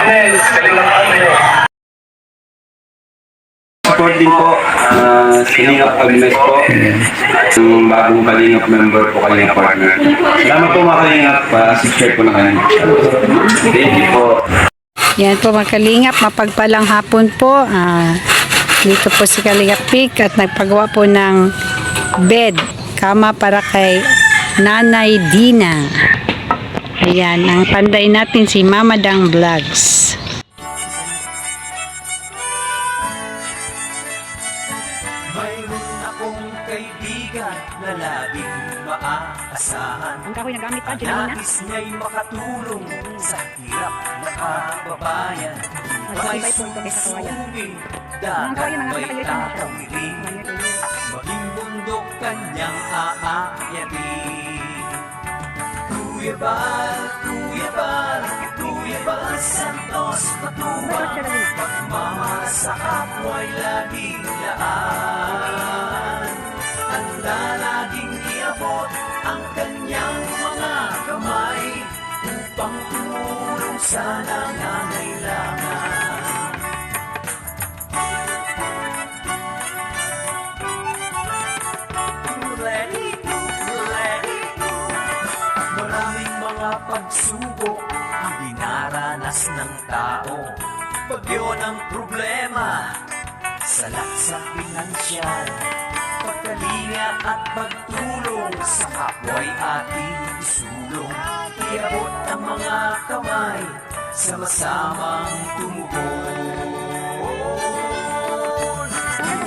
Ines, Kalingap Ate. Support din po, Kalingap Agnes po. Yung bagong Kalingap member po, Kalingap partner. Salamat po mga Kalingap, subscribe po na kayo. Thank you po. Yan po mga Kalingap, mapagpalang hapon po. Dito po si Kalingap Pic at nagpagawa po ng bed, kama para kay Nanay Dina. Ayan, ang panday natin si Mama Dang Vlogs. Mayroon akong kaibigan na laging maaasahan. Ang kahoy na gamit pa, Nais niya'y makatulong sa hirap na kababayan. May susuming, dagat may tatawirin. Maging bundok kanyang aayarin. Kuya Bal, Kuya Bal, Kuya Bal Santos Matubang, pagmamahal sa kapwa'y laging laan. Handa laging iabot ang kanyang mga kamay upang tumulong sa nangangailangan. Maraming mga pagsubok ang dinaranas ng tao. Bagyo ng problema, salak sa pinansyal, pagkalinga at pagtulong sa kapwa'y ating isulong. Iabot ang mga kamay, sama-samang tumugon.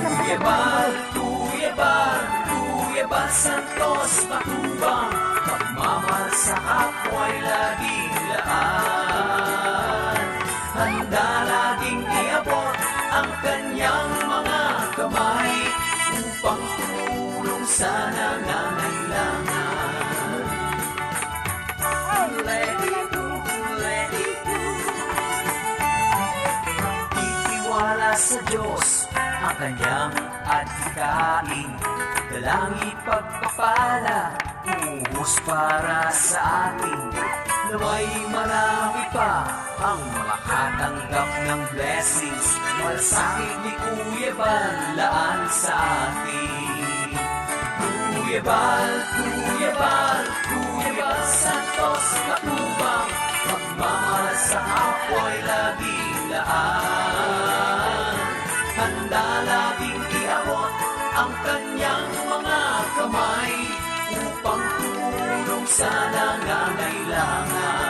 Kuya Bal, Kuya Bal, Kuya Bal Santos Matubang, pagmamahal sa kapwa'y laging laan. Handa laging iabot ang kanyang mga kamay upang tumulong sa nangangailangan. Itiwala sa Diyos ang kanyang adhikain, dalangi pagpapala, umuhos para sa atin. Naway marami pa ang makatanggap ng blessings, malasakit ni Kuya Bal laan sa atin. Kuya Bal, Kuya Bal, Kuya Bal Santos Matubang, pagmamahal sa kapwa'y laging laan. Handa laging iabot ang kanyang mga kamay upang tumulong sa nangangailangan.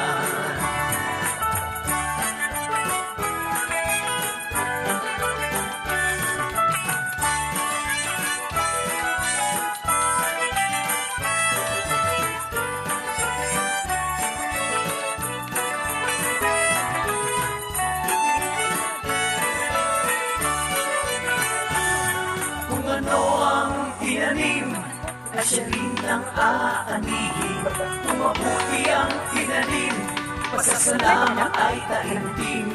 Kung ano ang tinanim, na siya rin ang aanihin. Kung mabuti ang tinanim, pasasalamat ay taimtim.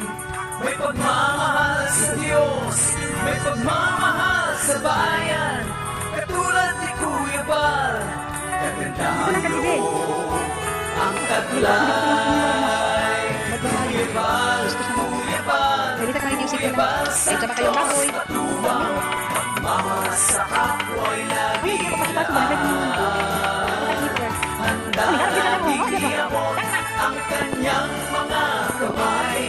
May pagmamahal sa Diyos, may pagmamahal sa bayan. Katulad ni Kuya Bal, kagandahan loob ang taglay. Kuya Bal, Kuya Bal, Kuya Bal Santos Matubang, pagmamahal sa kapwa'y laging laan. Handa laging iabot ang kanyang mga kamay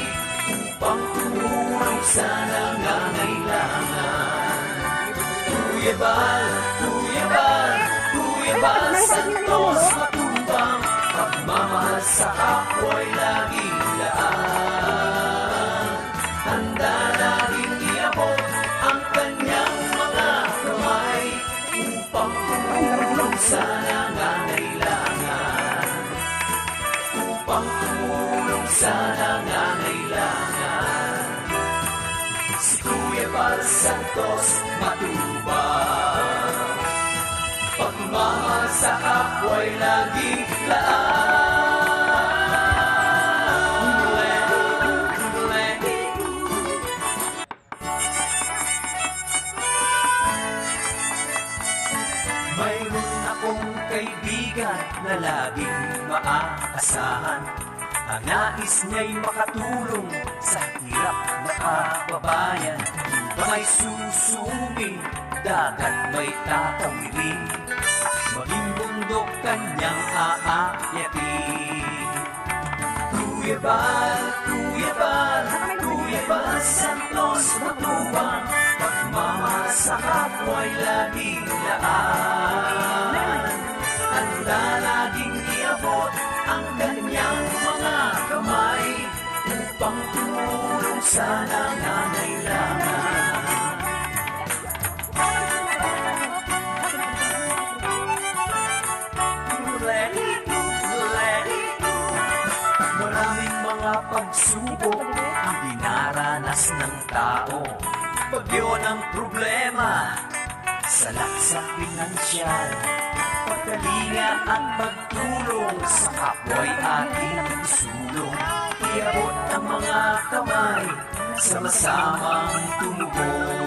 upang tumulong sa nangangailangan. Kuya Bal, Kuya Bal, Kuya Bal Santos Matubang, pagmamahal sa kapwa'y laging laan. Handa laging iabot ang kanyang mga kamay upang tumulong sa nangangailangan. Upang tumulong sa nangangailangan. Si Kuya Bal Santos Matubang, pagmamahal sa kapwa'y laging laan. Mayroon akong kaibigan na laging maaasahan. Ang nais niya'y makatulong sa hirap na kababayan. Ba may susubing, dagat may tatawirin, maging bundok kanyang aakyatin. Kuya Bal, Kuya Bal, Kuya Bal Santos Matubang, pagmamahal sa kapwa'y laging laan. Handa laging iabot ang kanyang mga kamay upang tumulong sa nangangailangan. Maraming mga pagsubok ang dinaranas ng tao. Bagyo ng problema, salak sa pinansyal, pagkalinga at pagtulong sa kapwa'y ating isulong. Iabot ang mga kamay, sama-samang tumugon.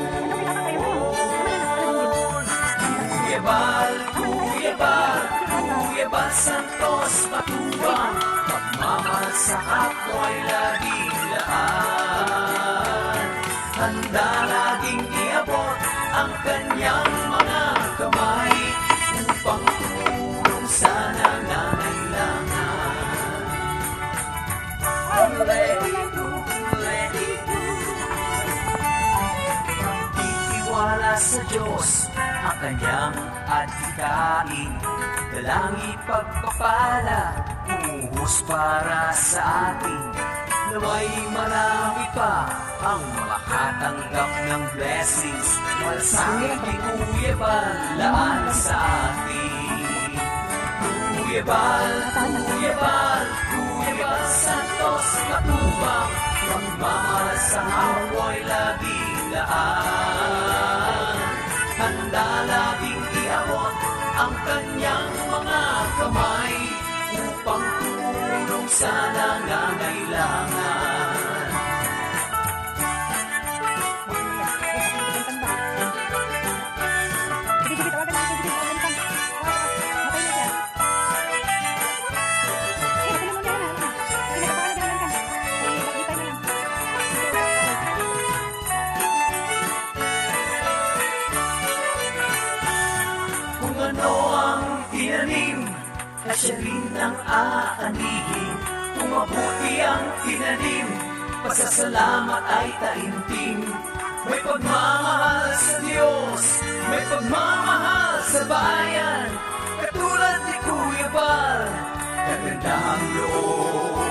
Kuya Bal, Kuya Bal, Kuya Bal Santos Matubang, pagmamahal sa kapwa'y laging laan. Handa laging iabot ang kanyang mga kamay upang tumulong sa nangangailangan. Let it go. Itiwala sa Diyos ang kanyang adhikain, dalang ipagpapala, umuhos para sa atin. Naway marami pa ang makatanggap ng blessings, malasangit ni Kuya Bal laan sa atin. Kuya Bal, Kuya Bal, Kuya Bal Santos Matubang, pagmamahal sa kapwa'y laging laan. Handa laging iabot ang kanyang mga kamay upang tumulong sa nangangailangan. Kung ano ang tinanim, na siya rin ang aanihin. Kung mabuti ang tinanim, pasasalamat ay taimtim. May pagmamahal sa Diyos, may pagmamahal sa bayan, katulad ni Kuya Bal, kagandahang loob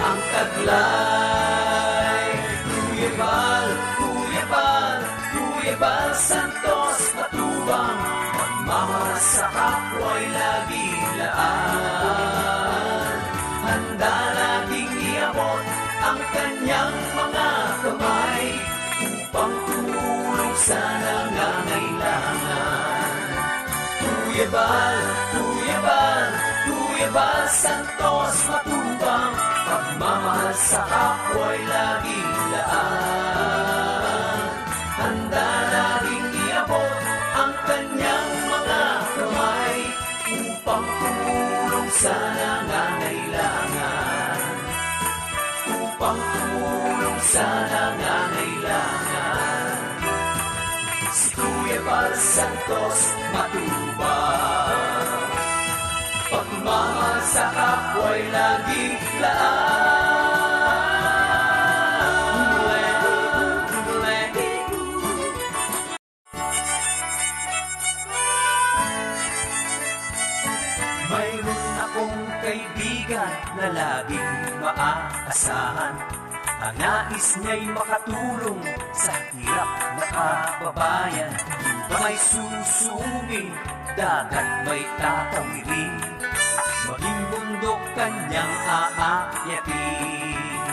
ang taglay. Kuya Bal, Kuya Bal, Kuya Bal Santos Matubang, pagmamahal sa kapwa'y laging laan. Handa laging iabot ang kanyang mga kamay upang tumulong sa nangangailangan. Kuya Bal, Kuya Bal, Kuya Bal Santos Matubang, pagmamahal sa kapwa'y laging laan. Handa laging iabot ang kanyang mga kamay upang tumulong sa nangangailangan. Upang tumulong sa nangangailangan. Si Kuya Bal Santos Matubang, pagmamahal sa kapwa'y laging laan. Mayroon akong kaibigan na laging maaasahan. Ang nais niya'y makatulong sa hirap na kababayan. Ba may susubing, dagat may tatawirin, maging bundok kanyang aakyatin.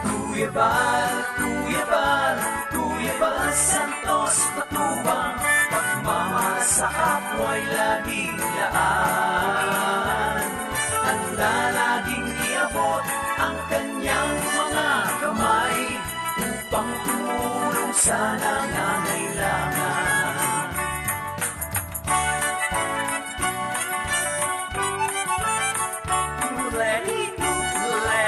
Kuya Bal, Kuya Bal, Kuya Bal Santos Matubang, pagmamahal sa kapwa'y laging laan. Handa laging iabot ang kanyang mga kamay upang tumulong sa nangangailangan. Let it go, let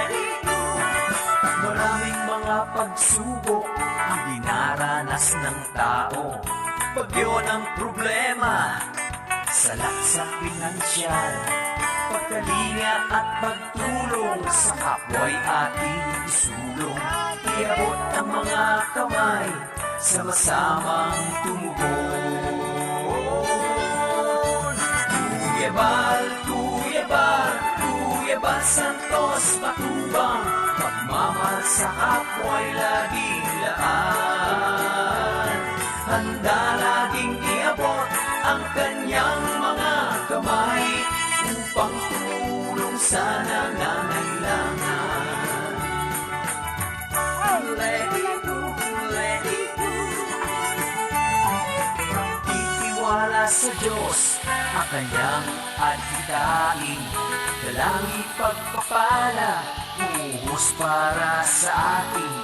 pagsubok ang dinaranas ng tao. Bagyo ng problema, salak sa pinansyal, pagkalinga at pagtulong sa kapwa'y ating isulong. Iabot ang mga kamay, sama-samang tumugon. Kuya Bal, Kuya Bal, Kuya Bal Santos Matubang, pagmamahal sa kapwa'y laging laan. Handa laging iabot ang kanyang mga kamay upang tumulong sa nangangailangan. Let it go, let it go. Titiwala sa Diyos ang kanyang adhikain, dalangin pagpapala, buhos para sa atin.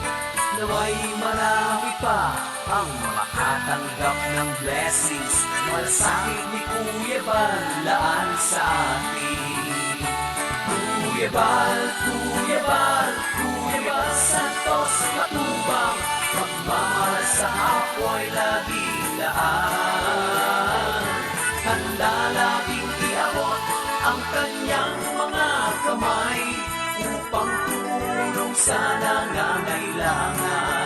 Naway marami pa ang makatanggap ng blessings, malasakit ni Kuya Bal laan sa atin. Kuya Bal, Kuya Bal, Kuya Bal Santos Matubang, pagmamahal sa kapwa'y laging laan. Handa laging iabot ang kanyang mga kamay upang tumulong sa nangangailangan.